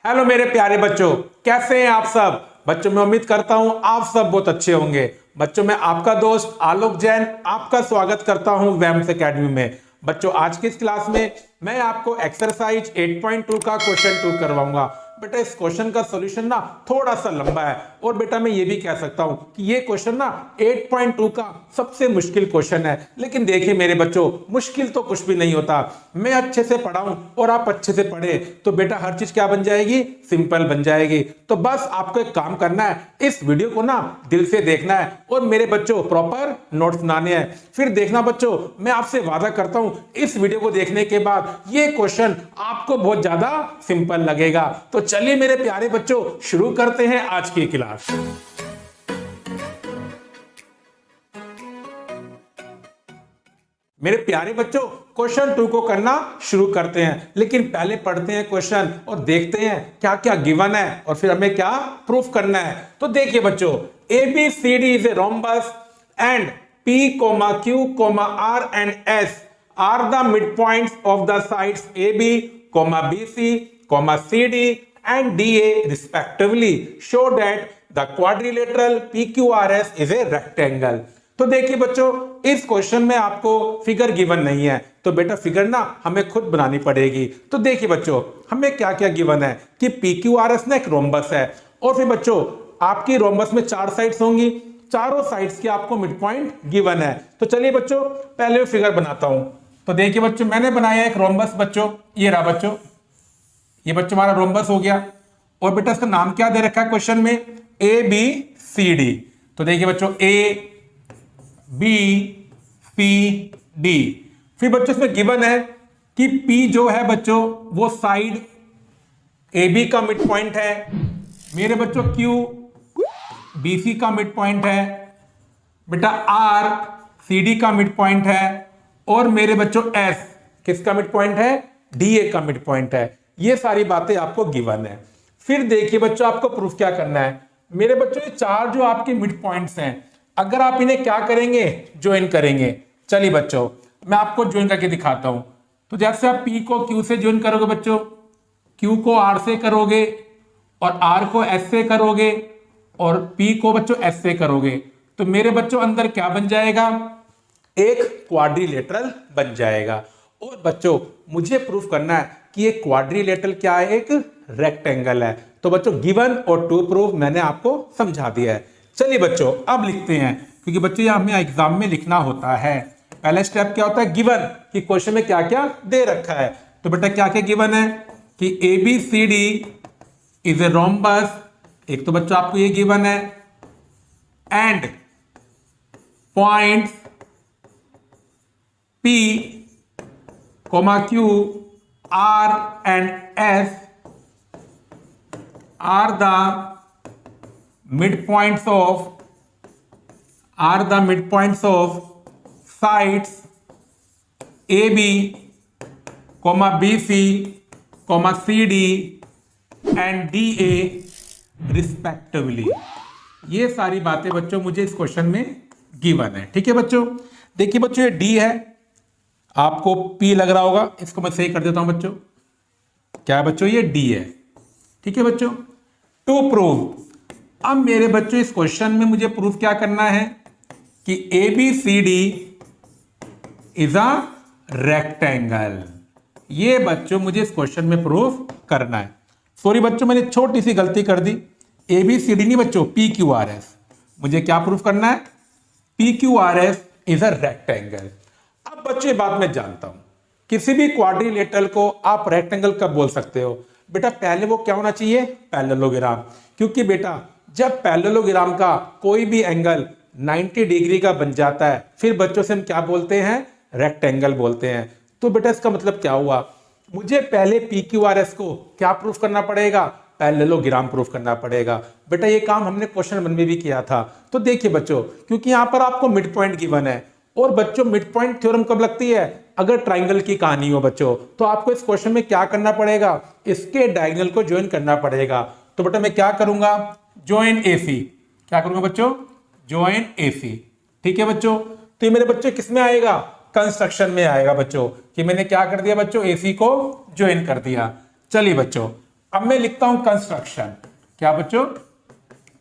Hello मेरे प्यारे बच्चों, कैसे हैं आप सब। बच्चों मैं उम्मीद करता हूं आप सब बहुत अच्छे होंगे। बच्चों मैं आपका दोस्त आलोक जैन आपका स्वागत करता हूं वैम्स एकेडमी में। बच्चों आज की इस क्लास में मैं आपको एक्सरसाइज 8.2 का क्वेश्चन 2 करवाऊंगा। बेटा इस क्वेश्चन का सॉल्यूशन ना थोड़ा सा लंबा है और बेटा मैं ये भी कह सकता हूं कि ये क्वेश्चन ना 8.2 का सबसे मुश्किल क्वेश्चन है। लेकिन देखिए मेरे बच्चों, मुश्किल तो कुछ भी नहीं होता। मैं अच्छे से पढ़ाऊं और आप अच्छे से पढ़े तो बेटा हर चीज क्या बन जाएगी, सिंपल बन जाएगी। तो बस आपको एक काम करना है, इस वीडियो को ना दिल से देखना है और मेरे बच्चों प्रॉपर नोट्स बनाने हैं। फिर देखना बच्चों, मैं आपसे वादा करता हूं इस वीडियो को देखने के बाद ये क्वेश्चन आपको बहुत ज्यादा सिंपल लगेगा। तो चलिए मेरे प्यारे बच्चों शुरू करते हैं आज की क्लास। मेरे प्यारे बच्चों क्वेश्चन 2 को करना शुरू करते हैं, लेकिन पहले पढ़ते हैं क्वेश्चन और देखते हैं क्या क्या गिवन है और फिर हमें क्या प्रूफ करना है। तो देखिए बच्चों, ABCD is a rhombus and P, Q, R and S are the midpoints of the sides AB, BC, CD and DA respectively. Show that the quadrilateral PQRS is a rectangle. तो देखिए बच्चों, इस question में आपको figure given नहीं है, तो बेटा फिगर ना हमें खुद बनानी पड़ेगी। तो देखिए बच्चों, हमें क्या क्या गिवन है कि PQRS ना एक रोम्बस है और फिर बच्चों आपकी रोम्बस में 4 साइड्स होंगी, चारों साइड्स के आपको मिड पॉइंट गिवन है। तो चलिए बच्चों पहले मैं फिगर बनाता हूं। तो देखिए बच्चों, मैंने बनाया एक रोम्बस। बच्चों ये रहा बच्चों, ये बच्चों हमारा रोम्बस हो गया और बेटा इसका नाम क्या दे रखा है क्वेश्चन में, ABCD। तो देखिए बच्चों ABCD। फिर बच्चों इसमें गिवन है कि P जो है बच्चों वो साइड AB का मिड पॉइंट है, मेरे बच्चों Q BC का मिड पॉइंट है, बेटा R CD का मिड पॉइंट है और मेरे बच्चों S किसका मिड पॉइंट है, DA का मिड पॉइंट है। ये सारी बातें आपको गिवन है। फिर देखिए बच्चों आपको प्रूफ क्या करना है। मेरे बच्चों ये 4 जो आपके मिड पॉइंट्स हैं, अगर आप इन्हें क्या करेंगे, ज्वाइन करेंगे। चलिए बच्चों मैं आपको ज्वाइन करके दिखाता हूं। तो जैसे आप P को Q से ज्वाइन करोगे बच्चों, Q को R से करोगे और R को S से करोगे और P को बच्चों S से करोगे, तो मेरे बच्चों अंदर क्या बन जाएगा, एक क्वाड्रिलेटरल बन जाएगा। और बच्चों मुझे प्रूफ करना है कि ये क्वाड्रिलेटरल क्या है, एक रेक्टेंगल है। तो बच्चों गिवन और टू प्रूफ मैंने आपको समझा दिया है। चलिए बच्चों अब लिखते हैं, क्योंकि बच्चों ये हमें एग्जाम में लिखना होता है। पहला स्टेप क्या होता है, गिवन, कि क्वेश्चन में क्या क्या दे रखा है। तो बेटा क्या क्या गिवन है कि ABCD इज ए रोम्बस, एक तो बच्चों आपको ये गिवन है, and points P, Q, R and S are the midpoints of sides AB, BC, CD and DA respectively। ये सारी बातें बच्चों मुझे इस क्वेश्चन में गिवन है। ठीक है बच्चों, देखिए बच्चों ये D है, आपको P लग रहा होगा, इसको मैं सही कर देता हूं बच्चों। क्या है बच्चों, ये D है। ठीक है बच्चों, टू प्रूव। अब मेरे बच्चों इस क्वेश्चन में मुझे प्रूफ क्या करना है कि ABCD इज अ रेक्टेंगल। ये बच्चों मुझे इस क्वेश्चन में प्रूफ करना है। सॉरी बच्चों मैंने छोटी सी गलती कर दी, ABCD नहीं बच्चों, PQRS। मुझे क्या प्रूफ करना है, PQRS इज अ रेक्टेंगल। अब बच्चों ये बात मैं जानता हूं, किसी भी क्वाड्रिलेटरल को आप रेक्टेंगल कब बोल सकते हो, बेटा पहले वो क्या होना चाहिए, पैरेललोग्राम। क्योंकि बेटा जब पैरेललोग्राम का कोई भी एंगल 90 डिग्री का बन जाता है, फिर बच्चों से हम क्या बोलते हैं, रेक्टेंगल बोलते हैं। तो बेटा इसका मतलब क्या हुआ, मुझे पहले PQRS को क्या प्रूफ करना पड़ेगा, पैरेललोग्राम प्रूफ करना पड़ेगा। बेटा ये काम हमने क्वेश्चन 1 में भी किया था। तो देखिए बच्चों, क्योंकि यहां पर आपको मिड पॉइंट गिवन है और बच्चों मिड पॉइंट थ्योरम कब लगती है, अगर ट्राइंगल की कहानी हो बच्चों, तो आपको इस क्वेश्चन में क्या करना पड़ेगा, इसके डायगोनल को ज्वाइन करना पड़ेगा। तो बेटा मैं क्या करूंगा, ज्वाइन AC। क्या करूंगा बच्चों, ज्वाइन AC। ठीक है बच्चों, तो ये मेरे बच्चों किस में आएगा, कंस्ट्रक्शन में आएगा बच्चों, कि मैंने क्या कर दिया बच्चों, AC को ज्वाइन कर दिया। चलिए बच्चों अब मैं लिखता हूं कंस्ट्रक्शन। क्या बच्चों?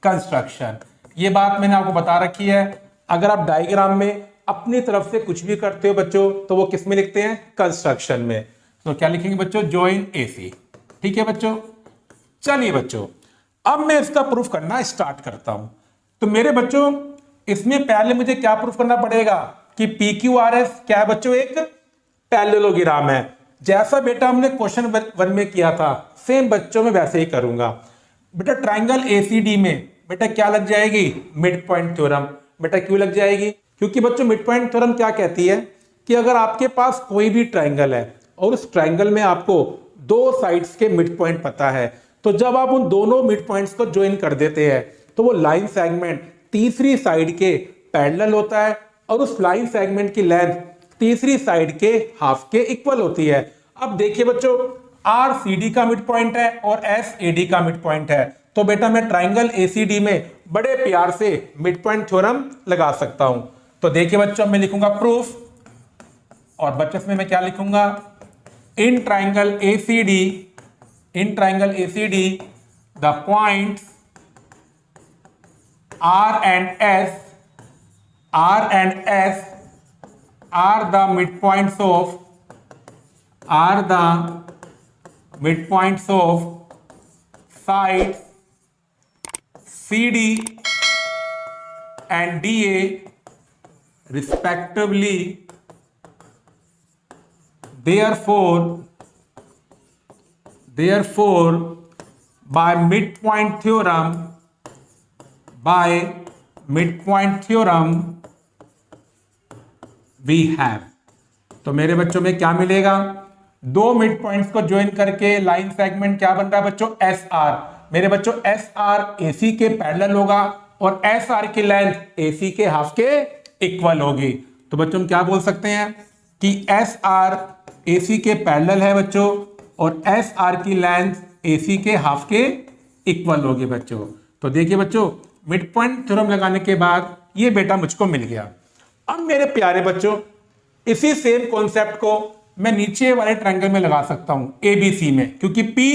कंस्ट्रक्शन। ये बात मैंने आपको बता रखी है, अगर आप डायग्राम में अपनी तरफ से कुछ भी करते हो बच्चों तो वो किस में लिखते हैं? कंस्ट्रक्शन में। तो क्या लिखेंगे बच्चों? Join AC. ठीक है बच्चों। चलिए बच्चों, अब मैं इसका प्रूफ करना स्टार्ट करता हूं। तो मेरे बच्चों, इसमें पहले मुझे क्या प्रूफ करना पड़ेगा कि पी क्यू आर एस क्या है बच्चों? एक पैरेललोग्राम है। जैसा बेटा हमने क्वेश्चन 1 में किया था, सेम बच्चों में वैसे ही करूंगा। बेटा ट्राइंगल एसीडी में बेटा क्या लग जाएगी? Mid point theorem. बेटा क्यों लग जाएगी? क्योंकि बच्चों मिड पॉइंट थ्योरम क्या कहती है कि अगर आपके पास कोई भी ट्राइंगल है और उस ट्राइंगल में आपको दो साइड्स के मिड पॉइंट पता है, तो जब आप उन दोनों मिड पॉइंट्स को ज्वाइन कर देते हैं तो वो लाइन सेगमेंट तीसरी साइड के पैरेलल होता है और उस लाइन सेगमेंट की लेंथ तीसरी साइड के हाफ के इक्वल होती है। अब देखिए बच्चों, आर सी डी का मिड पॉइंट है और एस ए डी का मिड पॉइंट है, तो बेटा मैं ट्राइंगल एसीडी में बड़े प्यार से मिड पॉइंट थ्योरम लगा सकता हूं। तो देखिए बच्चों, मैं लिखूंगा प्रूफ, और बच्चों इसमें मैं क्या लिखूंगा? In triangle ACD the points R and S are the midpoints of sides CD and DA respectively. Therefore by midpoint theorem we have। तो मेरे बच्चों में क्या मिलेगा? दो मिड पॉइंट्स को ज्वाइन करके लाइन सेगमेंट क्या बन रहा है बच्चों? S R. मेरे बच्चों एस आर एसी के पैरेलल होगा और एस आर की लेंथ एसी के हाफ के इक्वल होगी। तो बच्चों हम क्या बोल सकते हैं कि एस आर एसी के पैरेलल है बच्चों और एस आर की लेंथ एसी के हाफ के इक्वल होगी बच्चों। तो देखिए बच्चों, मिड पॉइंट थ्योरम लगाने के बाद ये बेटा मुझको मिल गया। अब मेरे प्यारे बच्चों, इसी सेम कॉन्सेप्ट को मैं नीचे वाले ट्रायंगल में लगा सकता हूं एबीसी में, क्योंकि पी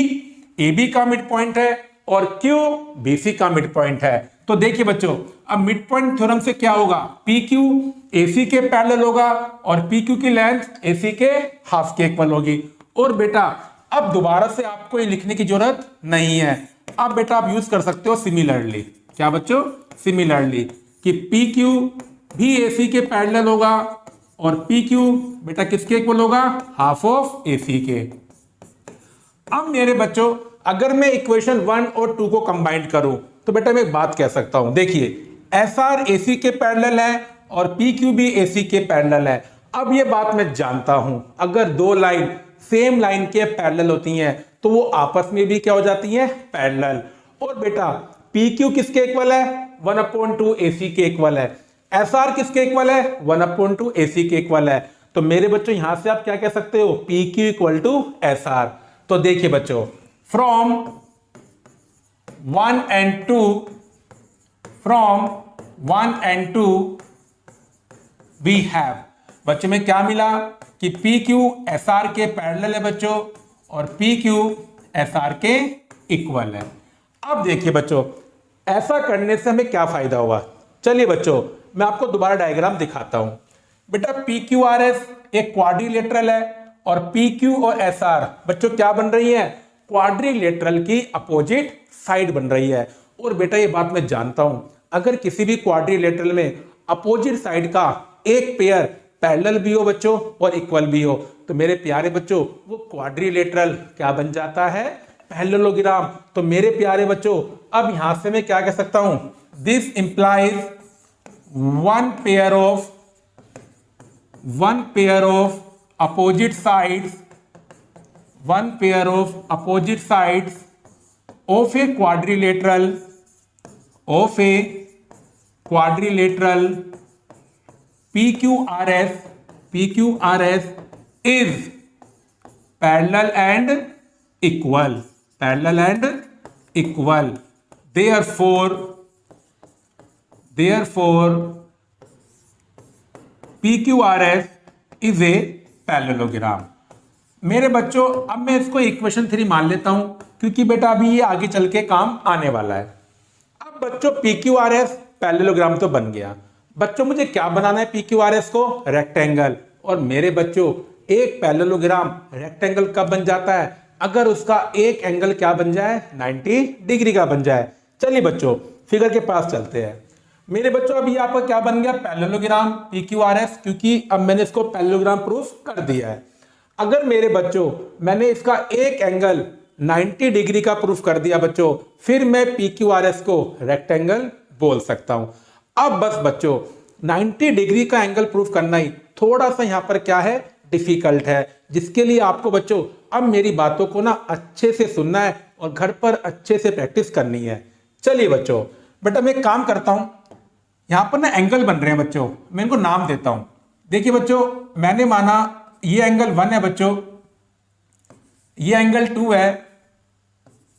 एबी का मिड पॉइंट है और क्यू बीसी का मिड पॉइंट है। तो देखिए बच्चों, अब मिड पॉइंट थ्योरम से क्या होगा? पी क्यू एसी के पैरेलल होगा और पी क्यू की लेंथ एसी के हाफ के इक्वल होगी। और बेटा अब दोबारा से आपको ये लिखने की जरूरत नहीं है। अब बेटा आप यूज कर सकते हो सिमिलरली। क्या बच्चों? सिमिलरली कि पी क्यू भी एसी के पैरेलल होगा और पी क्यू बेटा किसके इक्वल होगा? हाफ ऑफ एसी के। अब मेरे बच्चों, अगर मैं इक्वेशन 1 और 2 को कंबाइन करूं तो बेटा मैं एक बात कह सकता हूं। देखिए, एस आर एसी के पैरेलल है और पी क्यू भी एसी के पैरेलल है। अब ये बात मैं जानता हूं, अगर दो लाइन सेम लाइन के पैरेलल होती हैं तो वो आपस में भी क्या हो जाती हैं? पैरेलल। और बेटा पी क्यू किसके इक्वल है? 1/2 एसी के इक्वल है। एस आर किसके इक्वल है? 1/2 एसी के इक्वल है। तो मेरे बच्चों यहां से आप क्या कह सकते हो? P Q equal to S R. तो देखिए बच्चों, फ्रॉम 1 and 2 वी हैव। बच्चों में क्या मिला कि पी क्यू एस आर के पैरेलल है बच्चों और पी क्यू एस आर के इक्वल है। अब देखिए बच्चों, ऐसा करने से हमें क्या फायदा हुआ? चलिए बच्चों, मैं आपको दोबारा डायग्राम दिखाता हूं। बेटा पी क्यू आर एस एक क्वाड्रिलेटरल है और पी क्यू और एस आर बच्चों क्या बन रही है? क्वाड्रिलेटरल की अपोजिट साइड बन रही है। और बेटा ये बात मैं जानता हूं, अगर किसी भी क्वाड्रिलेटरल में अपोजिट साइड का एक पेयर पैरेलल भी हो बच्चों और इक्वल भी हो, तो मेरे प्यारे बच्चों वो क्वाड्रिलेटरल क्या बन जाता है? पैरेललोग्राम। तो मेरे प्यारे बच्चों, अब यहां से मैं क्या कह सकता हूं? This implies one pair of opposite sides of a quadrilateral PQRS is parallel and equal। Therefore PQRS is a parallelogram। मेरे बच्चों अब मैं इसको इक्वेशन 3 मान लेता हूं, क्योंकि बेटा अभी ये आगे चल के काम आने वाला है। अब बच्चों PQRS पैरेललोग्राम तो बन गया। बच्चों मुझे क्या बनाना है PQRS को? रेक्टेंगल। और मेरे बच्चों एक पैरेललोग्राम रेक्टेंगल कब बन जाता है? अगर उसका एक एंगल क्या बन जाए? 90 डिग्री का बन जाए। चलिए बच्चों फिगर के पास चलते हैं। मेरे बच्चों अभी यहाँ पर क्या बन गया? पैरेललोग्राम PQRS, क्योंकि अब मैंने इसको पैरेललोग्राम प्रूफ कर दिया है। अगर मेरे बच्चों मैंने इसका एक एंगल 90 डिग्री का प्रूफ कर दिया बच्चों, फिर मैं PQRS को रेक्टेंगल बोल सकता हूं। अब बस बच्चों 90 डिग्री का एंगल प्रूफ करना ही थोड़ा सा यहां पर क्या है? डिफिकल्ट है, जिसके लिए आपको बच्चों अब मेरी बातों को ना अच्छे से सुनना है और घर पर अच्छे से प्रैक्टिस करनी है। चलिए बच्चों बेटा मैं एक काम करता हूं, यहां पर ना एंगल बन रहे हैं बच्चों, मैं इनको नाम देता हूं। देखिए बच्चों मैंने माना ये एंगल 1 है बच्चों, ये एंगल 2 है,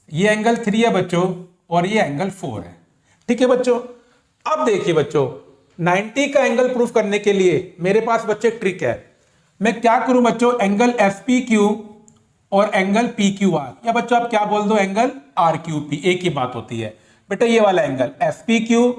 ये एंगल 3 है बच्चों, और ये एंगल 4 है। ठीक है बच्चों। अब देखिए बच्चों 90 का एंगल प्रूफ करने के लिए मेरे पास बच्चे ट्रिक है। मैं क्या करूं बच्चों? एंगल FPQ और एंगल PQR, या बच्चों आप क्या बोल दो एंगल RQP, एक ही बात होती है बेटा। ये वाला एंगल FPQ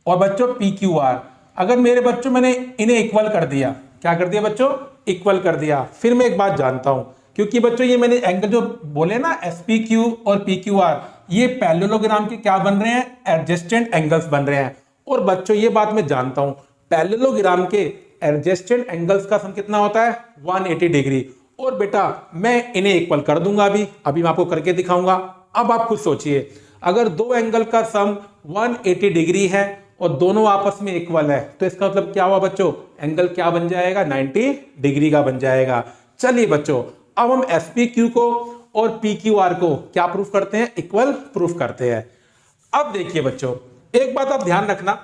और बच्चों PQR, अगर मेरे बच्चों मैंने इन्हें इक्वल कर दिया, क्या कर दिया बच्चों? इक्वल कर दिया। फिर मैं एक बात जानता हूं, क्योंकि बच्चों ये मैंने एंगल जो बोले ना SPQ और PQR, ये पैरेललोग्राम के क्या बन रहे हैं? एडजेसेंट एंगल्स बन रहे हैं। और बच्चों ये बात मैं जानता हूं, पैरेललोग्राम के एडजेसेंट एंगल्स का सम कितना होता है? 180 डिग्री। और बेटा मैं इन्हें इक्वल कर दूंगा, अभी मैं आपको करके दिखाऊंगा। अब आप खुद सोचिए, अगर दो एंगल का सम 180 डिग्री है और दोनों आपस में इक्वल है, तो इसका मतलब क्या हुआ बच्चों? एंगल क्या बन जाएगा? 90 डिग्री का बन जाएगा। चलिए बच्चों अब हम SPQ को और PQR को क्या प्रूफ करते हैं? इक्वल प्रूफ करते हैं। अब देखिए बच्चों एक बात आप ध्यान रखना,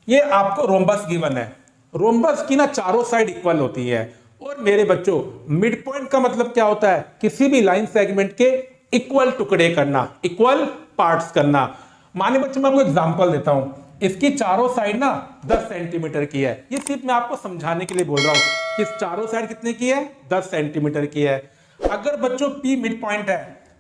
ये आपको रोम्बस गिवन है, रोम्बस की ना चारों साइड इक्वल होती है। और मेरे बच्चों मिड पॉइंट का मतलब क्या होता है? किसी भी लाइन सेगमेंट के इक्वल टुकड़े करना, इक्वल पार्ट्स करना। माने बच्चों मैं आपको एग्जांपल देता हूं, इसकी चारों साइड ना 10 सेंटीमीटर की है। ये सिर्फ मैं आपको समझाने के लिए बोल रहा हूं कि चारों साइड कितने की है? 10 सेंटीमीटर की है। अगर बच्चों P मिड पॉइंट है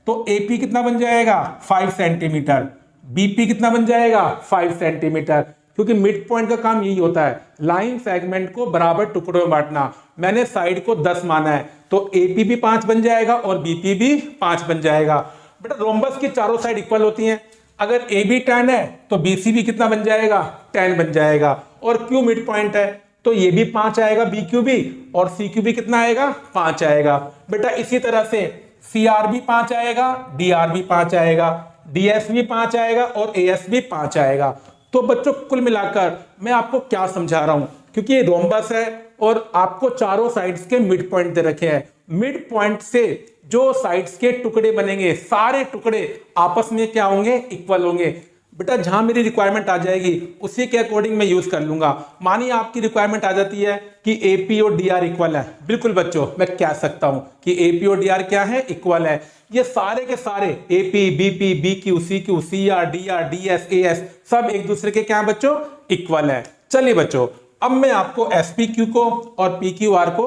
तो AP कितना बन जाएगा? 5 सेंटीमीटर। BP कितना बन जाएगा? 5 सेंटीमीटर। क्योंकि मिड पॉइंट का काम यही होता है, लाइन सेगमेंट को बराबर टुकड़ों में बांटना। मैंने साइड को 10 माना है तो AP भी 5 बन जाएगा और BP भी 5 बन जाएगा। बेटा रोम्बस की चारों साइड इक्वल होती हैं। अगर AB 10 है तो BC भी कितना बन जाएगा? 10 बन जाएगा। और Q मिड पॉइंट है तो ये भी 5 आएगा, BQ भी, और CQ भी कितना आएगा? 5 आएगा। बेटा इसी तरह से CR भी 5 आएगा, DR भी 5 आएगा, DS भी 5 आएगा और AS भी 5 आएगा। तो बच्चों कुल मिलाकर मैं आपको क्या समझा रहा हूं, क्योंकि ये रोम्बस है और आपको चारों साइड्स के मिड पॉइंट दे रखे हैं। मिड पॉइंट से जो साइड्स के टुकड़े बनेंगे, सारे टुकड़े आपस में क्या होंगे? इक्वल होंगे। बेटा जहां मेरी रिक्वायरमेंट आ जाएगी उसी के अकॉर्डिंग मैं यूज कर लूंगा। मानिए आपकी रिक्वायरमेंट आ जाती है कि AP और DR इक्वल है, बिल्कुल बच्चों मैं कह सकता हूं कि AP और DR क्या है? इक्वल है। ये सारे के सारे AP, BP, BQ, CQ, CR, DR, DS, AS सब एक दूसरे के क्या है बच्चों? इक्वल है। चलिए बच्चों अब मैं आपको SPQ को और PQR को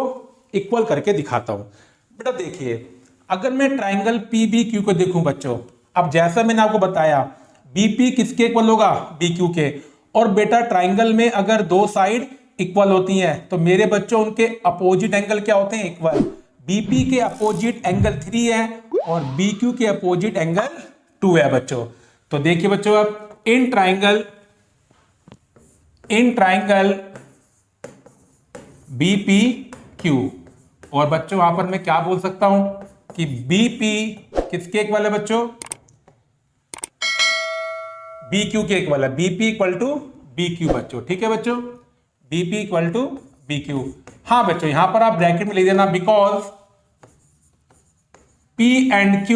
इक्वल करके दिखाता हूं। बेटा देखिए अगर मैं ट्राइंगल PBQ को देखूं बच्चों, अब जैसा मैंने आपको बताया BP किसके इक्वल होगा? BQ के। और बेटा ट्राइंगल में अगर दो साइड इक्वल होती हैं तो मेरे बच्चों उनके अपोजिट एंगल क्या होते हैं? इक्वल। BP के अपोजिट एंगल 3 है और BQ के अपोजिट एंगल 2 है बच्चों। तो देखिए बच्चों अब इन ट्राइंगल BPQ, और बच्चों वहां पर मैं क्या बोल सकता हूं कि BP किसके इक्वल है बच्चों? BQ के इक्वल है। BP इक्वल टू BQ बच्चों। ठीक है बच्चों, BP इक्वल टू BQ। हाँ बच्चों यहां पर आप ब्रैकेट में लिख देना, because P and Q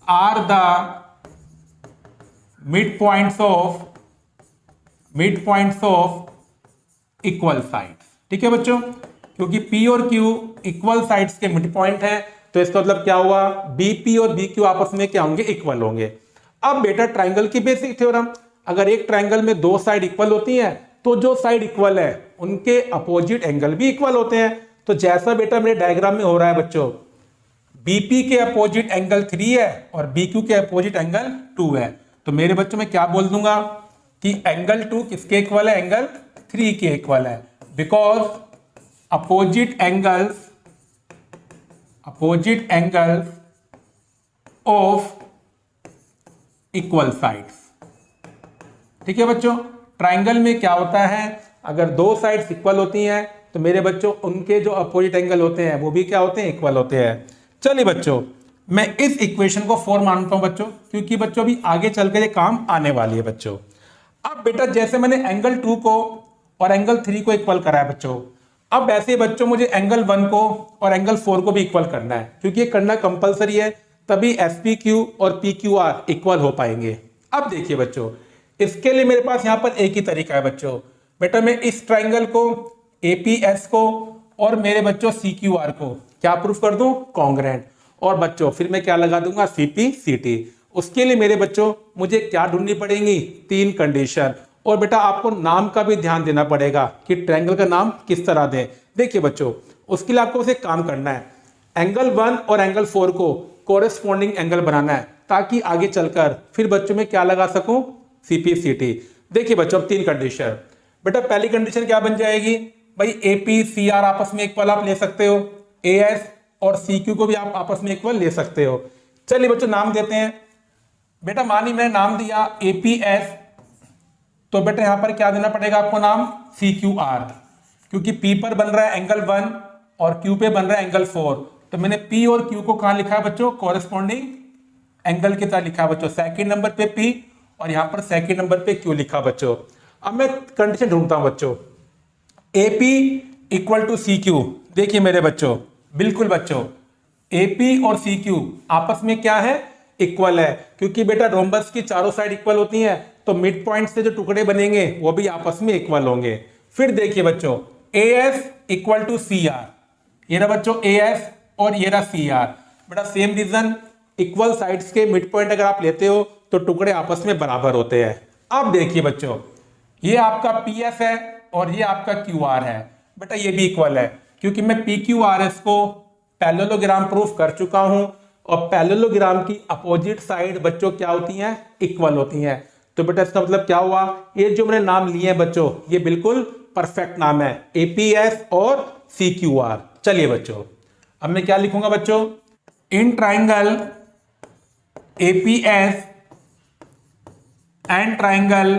are the mid points of equal sides. ठीक है बच्चों, क्योंकि P और Q इक्वल साइड्स के मिड पॉइंट है तो इसका मतलब क्या हुआ? BP और BQ आपस में क्या होंगे? इक्वल होंगे। अब बेटा ट्राइंगल की बेसिक थ्योरम, अगर एक ट्राइंगल में दो साइड इक्वल होती हैं तो जो साइड इक्वल है उनके अपोजिट एंगल भी इक्वल होते हैं। तो जैसा बेटा मेरे डायग्राम में हो रहा है बच्चों, बीपी के अपोजिट एंगल 3 है और बीक्यू के अपोजिट एंगल 2 है, तो मेरे बच्चों मैं क्या बोल दूंगा कि एंगल 2 किसके इक्वल है, एंगल 3 के इक्वल है, because opposite angles of equal sides. ठीक है बच्चों, ट्राइंगल में क्या होता है, अगर दो साइड्स इक्वल होती हैं तो मेरे बच्चों उनके जो अपोजिट एंगल होते हैं वो भी क्या होते हैं, इक्वल होते हैं। चलिए बच्चों, मैं इस इक्वेशन को 4 मानता हूं बच्चों, क्योंकि बच्चों अभी आगे चलकर ये काम आने वाली है बच्चों। अब बेटा जैसे मैंने एंगल 2 को और एंगल 3 को इक्वल करा है बच्चों, अब ऐसे बच्चों मुझे एंगल 1 को और एंगल 4 को भी इक्वल करना है, क्योंकि ये करना कंपलसरी है, तभी SPQ और PQR इक्वल हो पाएंगे। अब देखिए बच्चों, इसके लिए मेरे पास यहां पर एक ही तरीका है बच्चों। बेटा मैं इस ट्राइंगल को APS को और मेरे बच्चों CQR को क्या प्रूफ कर दूं, कॉन्ग्रेंट, और बच्चों फिर मैं क्या लगा दूंगा, CPCT। उसके लिए मेरे बच्चों मुझे क्या ढूंढनी पड़ेगी, 3 कंडीशन, और बेटा आपको नाम का भी ध्यान देना पड़ेगा कि ट्रायंगल का नाम किस तरह दें। देखिए बच्चों, उसके लिए आपको एक काम करना है, एंगल 1 और एंगल 4 को कोरेस्पॉन्डिंग एंगल बनाना है, ताकि आगे चलकर फिर बच्चों में क्या लगा सकूं, CPCT। देखिए बच्चों, अब 3 कंडीशन। बेटा पहली कंडीशन क्या बन जाएगी भाई, APCR आपस में इक्वल आप ले सकते हो, AS और CQ को भी आप आपस में इक्वल ले सकते हो। चलिए बच्चों नाम देते हैं। बेटा मानी मैंने नाम दिया APS, तो बेटा यहां पर क्या देना पड़ेगा आपको नाम, CQR, क्योंकि P पर बन रहा है एंगल 1 और Q पे बन रहा है एंगल 4, तो मैंने P और Q को कहां लिखा है बच्चों, कोरेस्पॉन्डिंग एंगल की तरह लिखा है बच्चों। सेकंड नंबर पे P और यहां पर सेकंड नंबर पे Q लिखा बच्चों। अब मैं कंडीशन ढूंढता हूं बच्चों, AP इक्वल टू CQ। देखिए मेरे बच्चों, बिल्कुल बच्चों, AP और CQ आपस में क्या है, इक्वल है, क्योंकि बेटा रोम्बस की चारों साइड इक्वल होती हैं, तो मिड पॉइंट से जो टुकड़े बनेंगे वो भी आपस में इक्वल होंगे। फिर देखिए बच्चों, AS इक्वल टू CR, ये रहा बच्चों AS और ये रहा CR। बेटा सेम रीजन, इक्वल साइड्स के मिड पॉइंट अगर आप लेते हो तो टुकड़े आपस में बराबर होते हैं। अब देखिए बच्चों, ये आपका PS है और ये आपका QR है, बेटा ये भी इक्वल है, क्योंकि मैं PQRS को पैरेललोग्राम प्रूफ कर चुका हूं, और पैरेललोग्राम की अपोजिट साइड बच्चों क्या होती हैं, इक्वल होती हैं। तो बेटा इसका मतलब क्या हुआ, ये जो मैंने नाम लिए हैं बच्चों, ये बिल्कुल परफेक्ट नाम है, APS और CQR। चलिए बच्चों, अब मैं क्या लिखूंगा बच्चों, in triangle APS and triangle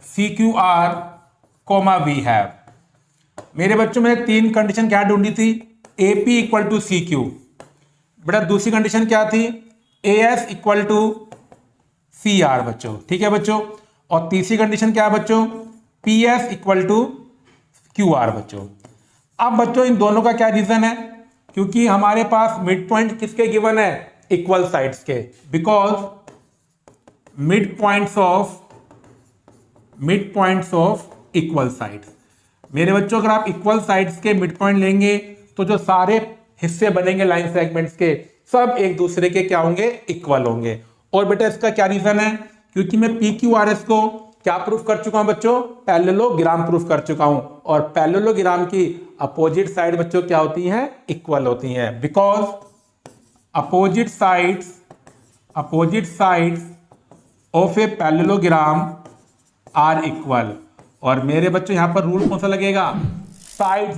CQR comma we have. मेरे बच्चों में 3 कंडीशन क्या ढूंढी थी, AP इक्वल टू CQ, बेटा दूसरी कंडीशन क्या थी, AS इक्वल टू CR बच्चों, ठीक है बच्चों, और तीसरी कंडीशन क्या है बच्चों, PS इक्वल टू QR बच्चों। अब बच्चों इन दोनों का क्या रीजन है, क्योंकि हमारे पास मिड पॉइंट किसके गिवन है, इक्वल साइड्स के, because mid points of equal sides. मेरे बच्चों अगर आप इक्वल साइड्स के मिड पॉइंट लेंगे तो जो सारे हिस्से बनेंगे लाइन सेगमेंट्स के, सब एक दूसरे के क्या होंगे, इक्वल होंगे। और बेटा इसका क्या रीजन है, क्योंकि मैं PQRS को क्या प्रूफ कर चुका हूं बच्चों, पैरेललोग्राम प्रूफ कर चुका हूं, और पैरेललोग्राम की अपोजिट साइड बच्चों क्या होती हैं, इक्वल होती हैं, because opposite sides of a parallelogram are equal. और मेरे बच्चों यहां पर रूल कौन सा लगेगा, साइड,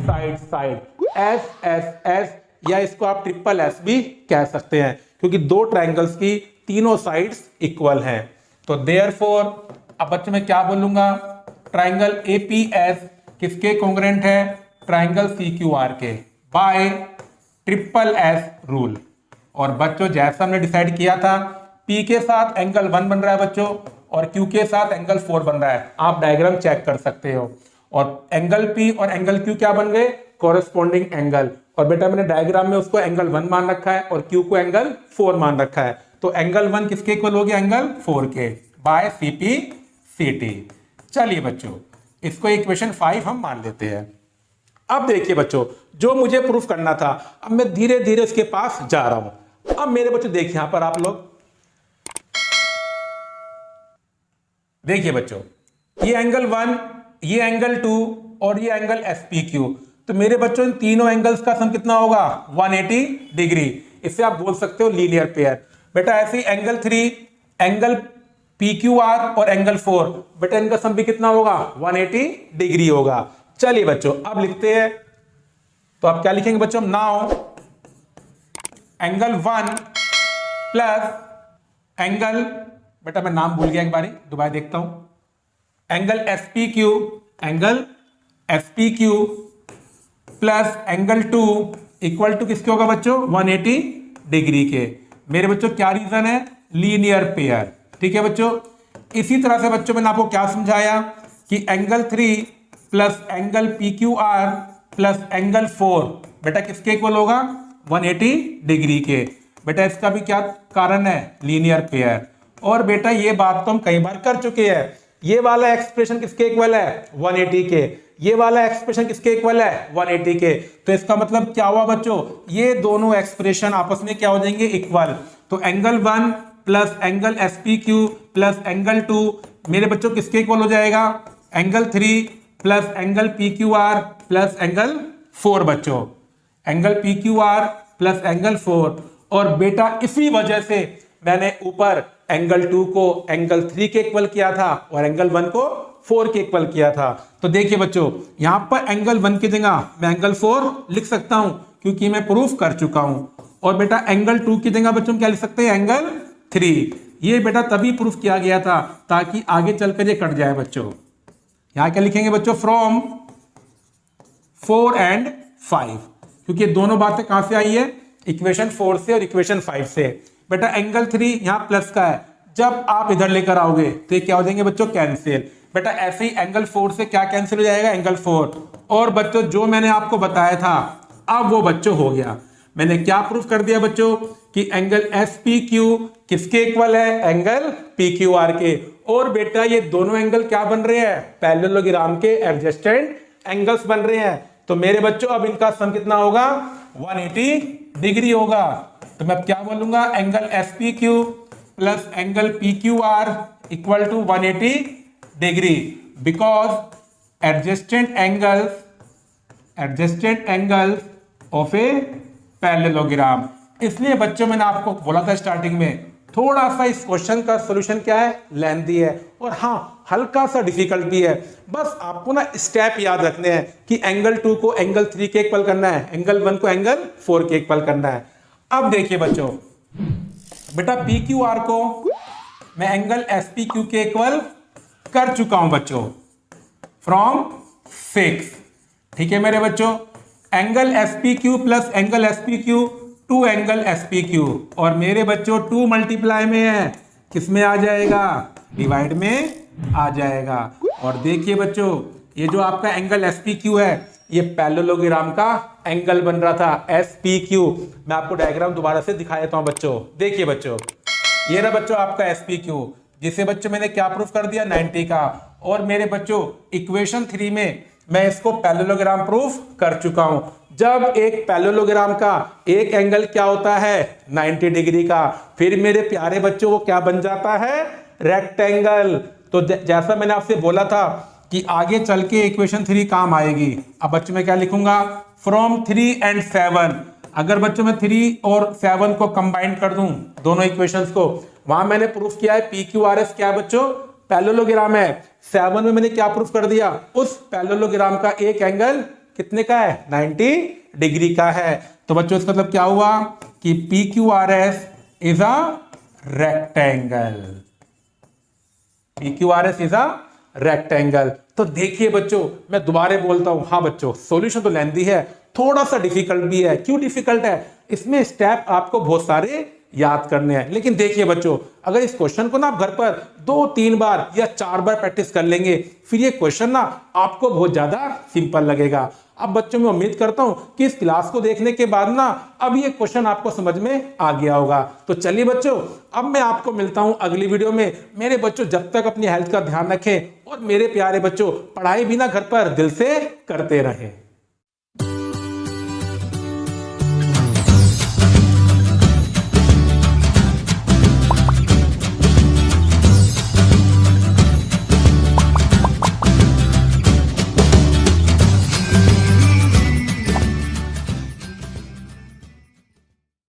S, या इसको आप SSS भी कह सकते हैं, क्योंकि दो ट्राइंगल्स की तीनों साइड्स इक्वल हैं। तो देयरफॉर अब बच्चों मैं क्या बोलूंगा, ट्राइंगल APS किसके कॉन्ग्रेंट है, ट्राइंगल CQR के, बाय SSS रूल। और बच्चों जैसा हमने डिसाइड किया था, P के साथ एंगल 1 बन रहा है बच्चों, और Q के साथ एंगल 4 बन रहा है, आप डायग्राम चेक कर सकते हो। और एंगल P और एंगल Q क्या बन गए, कोरेस्पॉन्डिंग एंगल। और बेटा मैंने डायग्राम में उसको एंगल 1 मान रखा है और Q को एंगल 4 मान रखा है, तो एंगल 1 किसके इक्वल हो गया, एंगल 4 के, बाय CPCT। चलिए बच्चों, इसको इक्वेशन 5 हम मान लेते हैं। अब देखिए बच्चों, जो मुझे प्रूफ करना था, अब मैं धीरे धीरे उसके पास जा रहा हूं। अब मेरे बच्चों देखिए यहां पर आप लोग देखिए बच्चों, ये एंगल 1, ये एंगल 2 और ये एंगल SPQ। तो मेरे बच्चों इन तीनों एंगल्स का सम कितना होगा 180 डिग्री। इससे आप बोल सकते हो लीनियर पेयर। बेटा ऐसे ही एंगल 3, एंगल PQR और एंगल 4, बेटा इनका सम भी कितना होगा 180 डिग्री होगा। चलिए बच्चों अब लिखते हैं, तो आप क्या लिखेंगे बच्चों, नाउ एंगल 1 प्लस एंगल, बेटा मैं नाम भूल गया एक बारी दोबारा देखता हूं, angle SPQ plus angle 2 equal to किसके होगा बच्चों 180 डिग्री के। मेरे बच्चों क्या रीजन है, लीनियर पेयर। ठीक है बच्चों, इसी तरह से बच्चों मैंने आपको क्या समझाया कि angle 3 plus angle PQR plus angle 4 बेटा किसके इक्वल होगा 180 डिग्री के। बेटा इसका भी क्या कारण है, लीनियर पेयर। और बेटा ये बात तो हम कई बार कर चुके हैं, ये वाला एक्सप्रेशन किसके इक्वल है 180 के, ये वाला एक्सप्रेशन किसके इक्वल है 180 के। तो इसका मतलब क्या हुआ बच्चों, ये दोनों एक्सप्रेशन आपस में क्या हो जाएंगे इक्वल। तो angle 1 plus angle SPQ plus angle 2 मेरे बच्चों किसके इक्वल हो जाएगा, angle 3 plus angle PQR plus angle 4 बच्चों, एंगल PQR प्लस एंगल 4। और बेटा इसी वजह से मैंने ऊपर एंगल 2 को एंगल 3 के इक्वल किया था और एंगल 1 को 4 के इक्वल किया था। तो देखिए बच्चों यहां पर एंगल 1 की जगह मैं एंगल 4 लिख सकता हूं क्योंकि मैं प्रूफ कर चुका हूं। और बेटा एंगल 2 की जगह बच्चों क्या लिख सकते हैं, एंगल 3। ये बेटा तभी प्रूफ किया गया था ताकि आगे चलकर ये कट जाए बच्चों। यहां क्या लिखेंगे बच्चों, फ्रॉम 4 and 5, क्योंकि दोनों बातें कहां से आई है, इक्वेशन 4 से और इक्वेशन 5 से। बेटा एंगल 3 यहां प्लस का है, जब आप इधर लेकर आओगे तो ये क्या हो जाएंगे बच्चों कैंसिल। बेटा ऐसे ही एंगल 4 से क्या कैंसिल हो जाएगा, एंगल 4। और बच्चों जो मैंने आपको बताया था अब वो बच्चों हो गया। मैंने क्या प्रूफ कर दिया बच्चों कि एंगल SPQ किसके इक्वल है, एंगल PQR के। और बेटा ये दोनों एंगल क्या बन रहे हैं, पैरेललोग्राम के एडजेसेंट एंगल्स बन रहे हैं। तो मेरे बच्चों अब इनका सम कितना होगा 180 डिग्री होगा। तो मैं अब क्या बोलूंगा, angle SPQ plus angle PQR equal to 180 degree because adjacent angles of a parallelogram. इसलिए बच्चों मैंने आपको बोला था स्टार्टिंग में थोड़ा सा इस क्वेश्चन का सॉल्यूशन क्या है, लेंथी है और हाँ हल्का सा डिफिकल्ट भी है। बस आपको ना स्टेप याद रखने हैं कि एंगल 2 को एंगल 3 के इक्वल करना है, एंगल 1 को एंगल 4 के इक्वल करना है। अब देखिए बच्चों बेटा PQR को मैं एंगल SPQ के इक्वल कर चुका हूं बच्चों फ्रॉम 6। ठीक है मेरे बच्चों, angle SPQ plus angle SPQ 2 angle SPQ और मेरे बच्चों 2 मल्टीप्लाई में है, किस में आ जाएगा, डिवाइड में आ जाएगा। और देखिए बच्चों ये जो आपका एंगल SPQ है ये पैरेललोग्राम का एंगल बन रहा था SPQ। मैं आपको डायग्राम दोबारा से दिखा देता हूं बच्चों। देखिए बच्चों ये रहा बच्चों आपका SPQ, जिसे बच्चों मैंने क्या प्रूफ कर दिया 90 का। और मेरे बच्चों इक्वेशन 3 में मैं इसको पैरेललोग्राम प्रूफ कर चुका हूं। जब एक पैरेललोग्राम का एक एंगल क्या होता है 90 डिग्री का, फिर मेरे प्यारे बच्चों वो क्या बन जाता है, रेक्टेंगल। तो जैसा मैंने आपसे बोला था कि आगे चल के इक्वेशन 3 काम आएगी। अब बच्चों मैं क्या लिखूंगा, फ्रॉम 3 and 7। अगर बच्चों मैं 3 और 7 को कंबाइन कर दूं दोनों इक्वेशंस को, वहां मैंने प्रूफ किया है PQRS क्या बच्चों पैरेललोग्राम है। 7 में मैंने क्या प्रूफ कर दिया, उस पैरेललोग्राम का एक एंगल कितने का है 90 डिग्री का है। तो बच्चों इसका मतलब क्या हुआ कि PQRS is a rectangle, PQRS is a rectangle. तो देखिए बच्चों मैं दोबारा बोलता हूं, हाँ बच्चों सॉल्यूशन तो लेंथी है, थोड़ा सा डिफिकल्ट भी है। क्यों डिफिकल्ट है, इसमें स्टेप आपको बहुत सारे याद करने हैं। लेकिन देखिए बच्चों अगर इस क्वेश्चन को ना आप घर पर 2-3 बार या 4 बार प्रैक्टिस कर लेंगे फिर ये क्वेश्चन ना आपको बहुत ज्यादा सिंपल लगेगा। अब बच्चों मैं उम्मीद करता हूं कि इस क्लास को देखने के बाद ना अब ये क्वेश्चन आपको समझ में आ गया होगा। तो चलिए बच्चों अब मैं आपको मिलता हूं अगली वीडियो में। मेरे बच्चों जब तक अपनी हेल्थ का ध्यान रखें और मेरे प्यारे बच्चों पढ़ाई भी ना घर पर दिल से करते रहें।